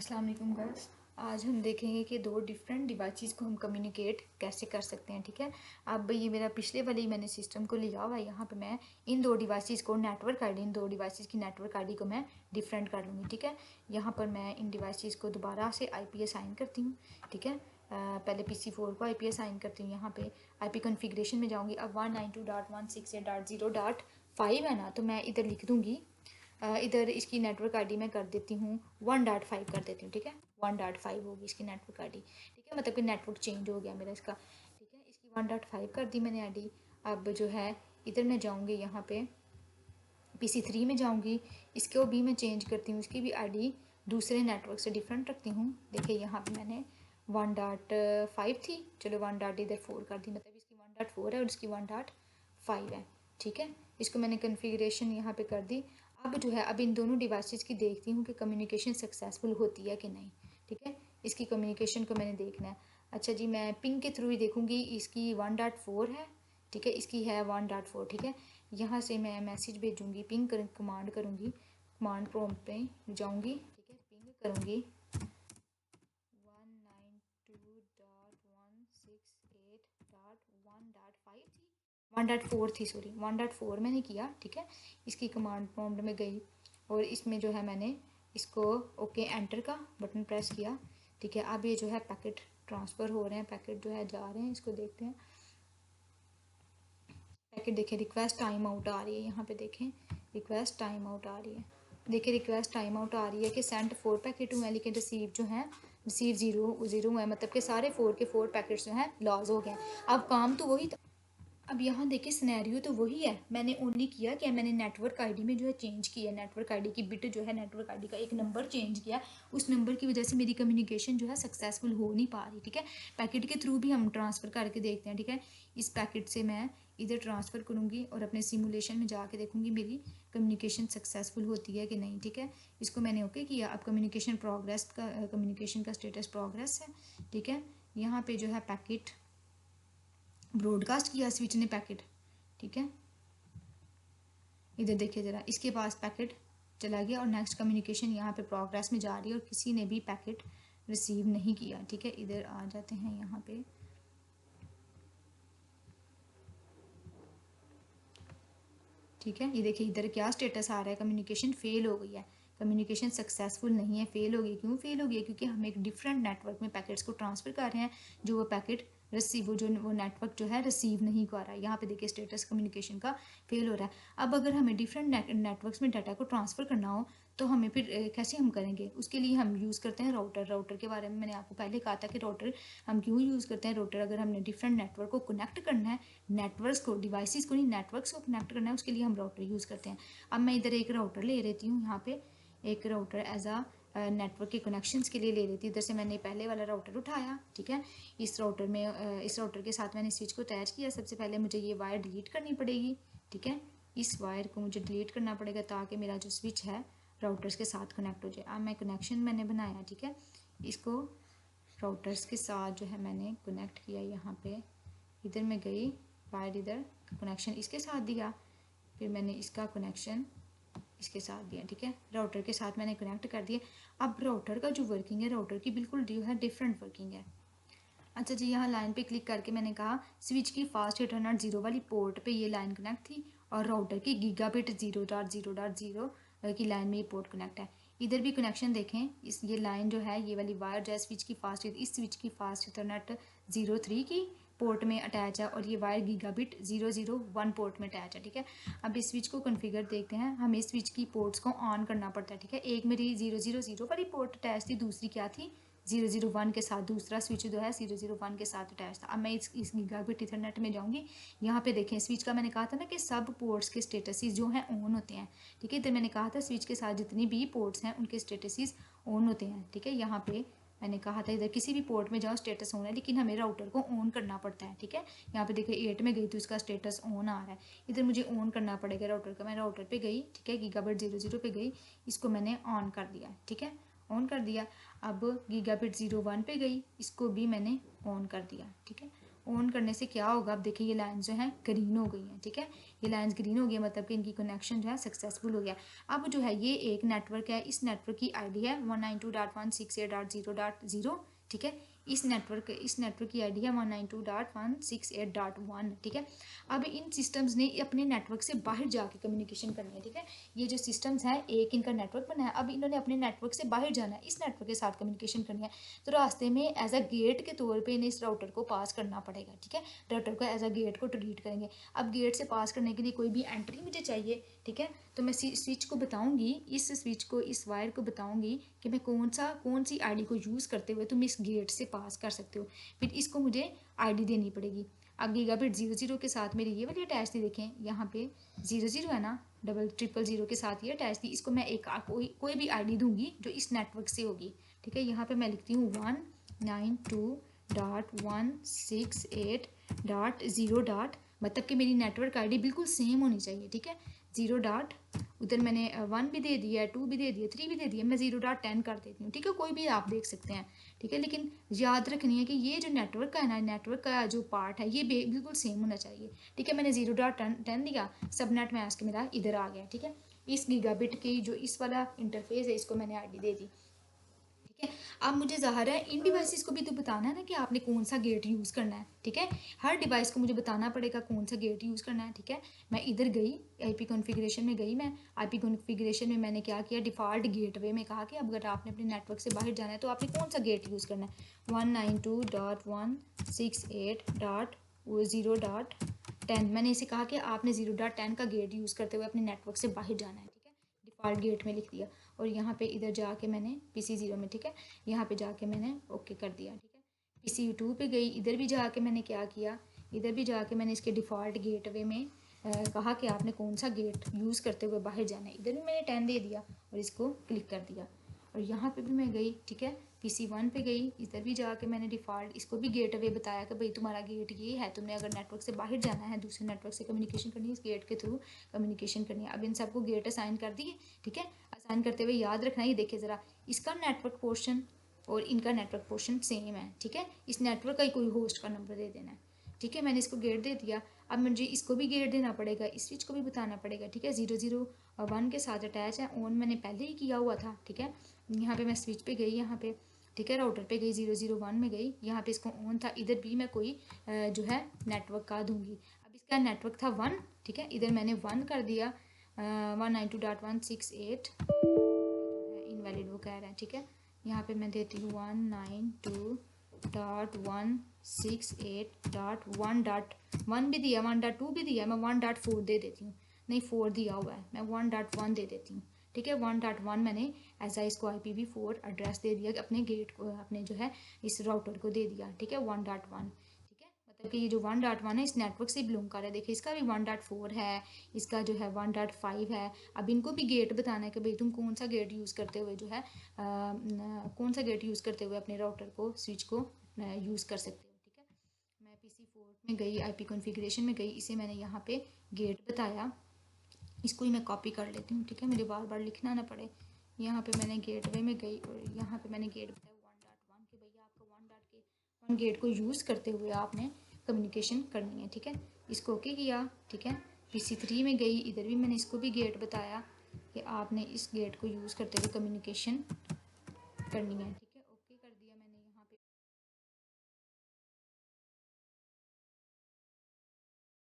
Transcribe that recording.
अस्सलाम वालेकुम गाइस। आज हम देखेंगे कि दो डिफरेंट डिवाइसेस को हम कम्युनिकेट कैसे कर सकते हैं। ठीक है, अब ये मेरा पिछले वाले ही मैंने सिस्टम को लिया हुआ है। यहाँ पे मैं इन दो डिवाइसेस को नेटवर्क आईडी, इन दो डिवाइसेस की नेटवर्क आईडी को मैं डिफरेंट कर लूँगी। ठीक है, यहाँ पर मैं इन डिवाइसेस को दोबारा से IP असाइन करती हूँ। ठीक है, पहले PC4 को IP असाइन करती हूँ। यहाँ पे IP कॉन्फ़िगरेशन में जाऊँगी। अब 192.168.0.5 है ना, तो मैं इधर लिख दूँगी, इधर इसकी नेटवर्क आईडी मैं कर देती हूँ 1.5 कर देती हूँ। ठीक है, 1.5 होगी इसकी नेटवर्क आईडी। ठीक है, मतलब कि नेटवर्क चेंज हो गया मेरा इसका। ठीक है, इसकी 1.5 कर दी मैंने आईडी। अब जो है इधर मैं जाऊँगी, यहाँ पे PC3 में जाऊँगी, इसको भी मैं चेंज करती हूँ। इसकी भी आईडी दूसरे नेटवर्क से डिफरेंट रखती हूँ। देखिए यहाँ पे मैंने 1.5 थी, चलो 1.4 कर दी, मतलब इसकी 1.4 है और इसकी 1.5 है। ठीक है, इसको मैंने कन्फिग्रेशन यहाँ पे कर दी। अब जो है, अब इन दोनों डिवाइसेस की देखती हूँ कि कम्युनिकेशन सक्सेसफुल होती है कि नहीं। ठीक है, इसकी कम्युनिकेशन को मैंने देखना है। अच्छा जी, मैं पिंग के थ्रू ही देखूँगी। इसकी 1.4 है। ठीक है, इसकी है 1.4। ठीक है, यहाँ से मैं मैसेज भेजूँगी, पिंग कर कमांड करूँगी, कमांड प्रॉम्प्ट पे जाऊँगी। ठीक है, पिंग करूँगी 192.168.1.5 थी, 1.4 थी, सॉरी 1.4 मैंने किया। ठीक है, इसकी कमांड प्रॉम्प्ट में गई और इसमें जो है मैंने इसको ओके एंटर का बटन प्रेस किया। ठीक है, अब ये जो है पैकेट ट्रांसफ़र हो रहे हैं, पैकेट जो है जा रहे हैं, इसको देखते हैं। पैकेट देखें, रिक्वेस्ट टाइम आउट आ रही है, यहाँ पे देखें रिक्वेस्ट टाइम आउट आ रही है। देखिए रिक्वेस्ट टाइम आउट आ रही है कि सेंड 4 पैकेट हुए हैं, लेकिन रिसीव जो है रिसीव ज़ीरो हुआ है, मतलब कि सारे 4 के 4 पैकेट्स जो हैं लॉस हो गए। अब काम तो वही था। अब यहाँ देखिए सिनेरियो तो वही है। मैंने ओनली किया कि मैंने नेटवर्क आईडी में जो है चेंज किया, नेटवर्क आईडी की बिट जो है नेटवर्क आईडी का एक नंबर चेंज किया। उस नंबर की वजह से मेरी कम्युनिकेशन जो है सक्सेसफुल हो नहीं पा रही। ठीक है, पैकेट के थ्रू भी हम ट्रांसफ़र करके देखते हैं। ठीक है, इस पैकेट से मैं इधर ट्रांसफ़र करूँगी और अपने सिमुलेशन में जाके देखूँगी मेरी कम्युनिकेशन सक्सेसफुल होती है कि नहीं। ठीक है, इसको मैंने ओके किया। अब कम्युनिकेशन प्रोग्रेस का कम्युनिकेशन का स्टेटस प्रोग्रेस है। ठीक है, यहाँ पे जो है पैकेट ब्रॉडकास्ट किया स्विच ने पैकेट। ठीक है, इधर देखिए ज़रा, इसके पास पैकेट चला गया और नेक्स्ट कम्युनिकेशन यहाँ पे प्रोग्रेस में जा रही है और किसी ने भी पैकेट रिसीव नहीं किया। ठीक है, इधर आ जाते हैं यहाँ पे। ठीक है, ये देखिए इधर क्या स्टेटस आ रहा है, कम्युनिकेशन फेल हो गई है, कम्युनिकेशन सक्सेसफुल नहीं है, फेल हो गई। क्यों फेल हो गई है? क्योंकि हम एक डिफरेंट नेटवर्क में पैकेट्स को ट्रांसफ़र कर रहे हैं, जो वो पैकेट रिसीव वो नेटवर्क जो है रिसीव नहीं कर रहा है। यहाँ पे देखिए स्टेटस कम्युनिकेशन का फेल हो रहा है। अब अगर हमें डिफरेंट नेटवर्क्स में डाटा को ट्रांसफ़र करना हो तो हमें फिर कैसे हम करेंगे? उसके लिए हम यूज़ करते हैं राउटर। राउटर के बारे में मैंने आपको पहले कहा था कि राउटर हम क्यों यूज़ करते हैं। राउटर अगर हमने डिफरेंट नेटवर्क को कनेक्ट करना है, नेटवर्क्स को, डिवाइसेस को नहीं, नेटवर्क्स को कनेक्ट करना है, उसके लिए हम राउटर यूज़ करते हैं। अब मैं इधर एक राउटर ले लेती हूँ, यहाँ पे एक राउटर एज आ नेटवर्क के कनेक्शंस के लिए ले लेती हूँ। इधर से मैंने पहले वाला राउटर उठाया। ठीक है, इस राउटर में इस राउटर के साथ मैंने स्विच को अटैच किया। सबसे पहले मुझे ये वायर डिलीट करनी पड़ेगी। ठीक है, इस वायर को मुझे डिलीट करना पड़ेगा ताकि मेरा जो स्विच है राउटर्स के साथ कनेक्ट हो जाए। अब मैं कनेक्शन मैंने बनाया। ठीक है, इसको राउटर्स के साथ जो है मैंने कनेक्ट किया। यहाँ पे इधर मैं गई, वायर इधर कनेक्शन इसके साथ दिया, फिर मैंने इसका कनेक्शन इसके साथ दिया। ठीक है, राउटर के साथ मैंने कनेक्ट कर दिया। अब राउटर का जो वर्किंग है, राउटर की बिल्कुल जो है डिफरेंट वर्किंग है। अच्छा जी, यहाँ लाइन पे क्लिक करके मैंने कहा स्विच की फास्ट इथरनेट 0 वाली पोर्ट पे ये लाइन कनेक्ट थी और राउटर की गीगाबिट 0.0.0 की लाइन में ये पोर्ट कनेक्ट है। इधर भी कनेक्शन देखें, इस ये लाइन जो है, ये वाली वायर जो है स्विच की फास्ट, इस स्विच की फास्ट इथरनेट 03 की पोर्ट में अटैच है और ये वायर गीगाबिट 001 पोर्ट में अटैच है। ठीक है, अब इस स्विच को कॉन्फ़िगर देखते हैं। हमें इस स्विच की पोर्ट्स को ऑन करना पड़ता है। ठीक है, एक मेरी 000 वाली पोर्ट अटैच थी, दूसरी क्या थी 001 के साथ, दूसरा स्विच जो है 001 के साथ अटैच था। अब मैं इस गीगाबिट इथरनेट में जाऊँगी। यहाँ पे देखें स्विच का मैंने कहा था ना कि सब पोर्ट्स के स्टेटसेस जो हैं ऑन होते हैं। ठीक है, इधर मैंने कहा था स्विच के साथ जितनी भी पोर्ट्स हैं उनके स्टेटसेस ऑन होते हैं। ठीक है, यहाँ पे मैंने कहा था इधर किसी भी पोर्ट में जाओ स्टेटस ऑन है, लेकिन हमें राउटर को ऑन करना पड़ता है। ठीक है, यहाँ पे देखिए 8 में गई तो इसका स्टेटस ऑन आ रहा है, इधर मुझे ऑन करना पड़ेगा राउटर का। मैं राउटर पे गई। ठीक है, गीगाबिट 00 पे गई, इसको मैंने ऑन कर दिया। ठीक है, ऑन कर दिया। अब गीगाबिट 01 पे गई, इसको भी मैंने ऑन कर दिया। ठीक है, ऑन करने से क्या होगा, अब देखिए ये लाइन जो है ग्रीन हो गई है, ठीक है, ये लाइंस ग्रीन हो गई है, मतलब कि इनकी कनेक्शन जो है सक्सेसफुल हो गया। अब जो है ये एक नेटवर्क है, इस नेटवर्क की आईडी है 192.168.0.0, ठीक है, इस नेटवर्क की आईडी है 192.168.1, ठीक है। अब इन सिस्टम्स ने अपने नेटवर्क से बाहर जाके कम्युनिकेशन करनी है, ठीक है, ये जो सिस्टम्स हैं एक इनका नेटवर्क बना है, अब इन्होंने अपने नेटवर्क से बाहर जाना है, इस नेटवर्क के साथ कम्युनिकेशन करनी है, तो रास्ते में एज अ गेट के तौर पे इन्हें इस राउटर को पास करना पड़ेगा, ठीक है, राउटर को एज अ गेट को ट्रीट करेंगे। अब गेट से पास करने के लिए कोई भी एंट्री मुझे चाहिए, ठीक है, तो मैं स्विच को बताऊंगी, इस स्विच को, इस वायर को बताऊंगी कि मैं कौन सी आईडी को यूज़ करते हुए तुम इस गेट से पास कर सकते हो, फिर इसको मुझे आईडी देनी पड़ेगी। अब गीगाबिट 00 के साथ मेरी ये वाली अटैच थी, देखें यहाँ पे 00 है ना, 0000 के साथ ये अटैच थी, इसको मैं एक कोई भी आईडी दूंगी जो इस नेटवर्क से होगी, ठीक है, यहाँ पे मैं लिखती हूँ 192.168.0. मतलब कि मेरी नेटवर्क आईडी बिल्कुल सेम होनी चाहिए, ठीक है, 0. उधर मैंने 1 भी दे दिया, 2 भी दे दिया, 3 भी दे दिया, मैं 0.10 कर देती हूँ, ठीक है, कोई भी आप देख सकते हैं, ठीक है, लेकिन याद रखनी है कि ये जो नेटवर्क का है ना, नेटवर्क का जो पार्ट है ये बिल्कुल सेम होना चाहिए, ठीक है। मैंने 0.10 दिया, सबनेट मैस्क मेरा इधर आ गया, ठीक है, इस गीगाबिट की जो इस वाला इंटरफेस है इसको मैंने आईडी दे दी, ठीक है। अब मुझे ज़ाहिर है इन डिवाइसेस को भी तो बताना है ना कि आपने कौन सा गेट यूज़ करना है, ठीक है, हर डिवाइस को मुझे बताना पड़ेगा कौन सा गेट यूज़ करना है, ठीक है। मैं इधर गई, आईपी कॉन्फ़िगरेशन में गई, मैं आईपी कॉन्फ़िगरेशन में मैंने क्या किया, डिफ़ॉल्ट गेटवे में कहा कि अब अगर आपने अपने नेटवर्क से बाहर जाना है तो आपने कौन सा गेट यूज़ करना है, 192.168.0.10, मैंने इसे कहा कि आपने 0.10 का गेट यूज़ करते हुए अपने नेटवर्क से बाहर जाना है, ठीक है, डिफ़ॉल्ट गेट में लिख दिया, और यहाँ पे इधर जाके मैंने PC0 में, ठीक है, यहाँ पे जाके मैंने ओके कर दिया, ठीक है। PC2 पे गई, इधर भी जाके मैंने क्या किया, इधर भी जाके मैंने इसके डिफ़ॉल्ट गेटवे में कहा कि आपने कौन सा गेट यूज़ करते हुए बाहर जाना है, इधर भी मैंने 10 दे दिया और इसको क्लिक कर दिया, और यहाँ पे भी मैं गई, ठीक है, PC1 पे गई, इधर भी जाके मैंने डिफ़ॉल्ट इसको भी गेटवे बताया कि भाई तुम्हारा गेट ये है, तुमने अगर नेटवर्क से बाहर जाना है, दूसरे नेटवर्क से कम्युनिकेशन करनी है, इस गेट के थ्रू कम्युनिकेशन करनी है। अब इन सबको गेट असाइन कर दिए, ठीक है, असाइन करते हुए याद रखना, ये देखिए ज़रा, इसका नेटवर्क पोर्शन और इनका नेटवर्क पोर्शन सेम है, ठीक है, इस नेटवर्क का ही कोई होस्ट का नंबर दे देना है, ठीक है, मैंने इसको गेट दे दिया। अब मुझे इसको भी गेट देना पड़ेगा, इस स्विच को भी बताना पड़ेगा, ठीक है, 001 के साथ अटैच है, ऑन मैंने पहले ही किया हुआ था, ठीक है, यहाँ पे मैं स्विच पे गई, यहाँ पे, ठीक है, राउटर पे गई, 001 में गई, यहाँ पे इसको ऑन था, इधर भी मैं कोई जो है नेटवर्क का दूंगी। अब इसका नेटवर्क था 1, ठीक है, इधर मैंने 1 कर दिया, 192.168 जो है इनवैलिड वो कह रहा है, ठीक है, यहाँ पे मैं देती हूँ 192.168.1.1 भी दिया, 1.2 भी दिया, मैं 1.4 दे देती हूँ, नहीं 4 दिया हुआ है, मैं 1.1 दे देती हूँ, ठीक है, 1.1 मैंने ऐसा इसको IPv4 एड्रेस दे दिया, अपने गेट को, अपने जो है इस राउटर को दे दिया, ठीक है, 1.1, ठीक है, मतलब कि ये जो 1.1 है इस नेटवर्क से बिलोंग कर रहा है, देखिए इसका भी 1.4 है, इसका जो है 1.5 है। अब इनको भी गेट बताना है कि भाई तुम कौन सा गेट यूज़ करते हुए जो है कौन सा गेट यूज़ करते हुए अपने राउटर को, स्विच को यूज़ कर सकते हो, ठीक है। मैं PC4 में गई, IP कॉन्फ़िगरेशन में गई, इसे मैंने यहाँ पे गेट बताया, इसको ही मैं कॉपी कर लेती हूँ, ठीक है, मुझे बार बार लिखना ना पड़े। यहाँ पे मैंने गेटवे में गई और यहाँ पे मैंने गेट बताया 1.1 के भैया आपका 1 गेट को यूज़ करते हुए आपने कम्युनिकेशन करनी है, ठीक है, इसको ओके किया, ठीक है। PC3 में गई, इधर भी मैंने इसको भी गेट बताया कि आपने इस गेट को यूज़ करते हुए कम्युनिकेशन करनी है, ठीक है।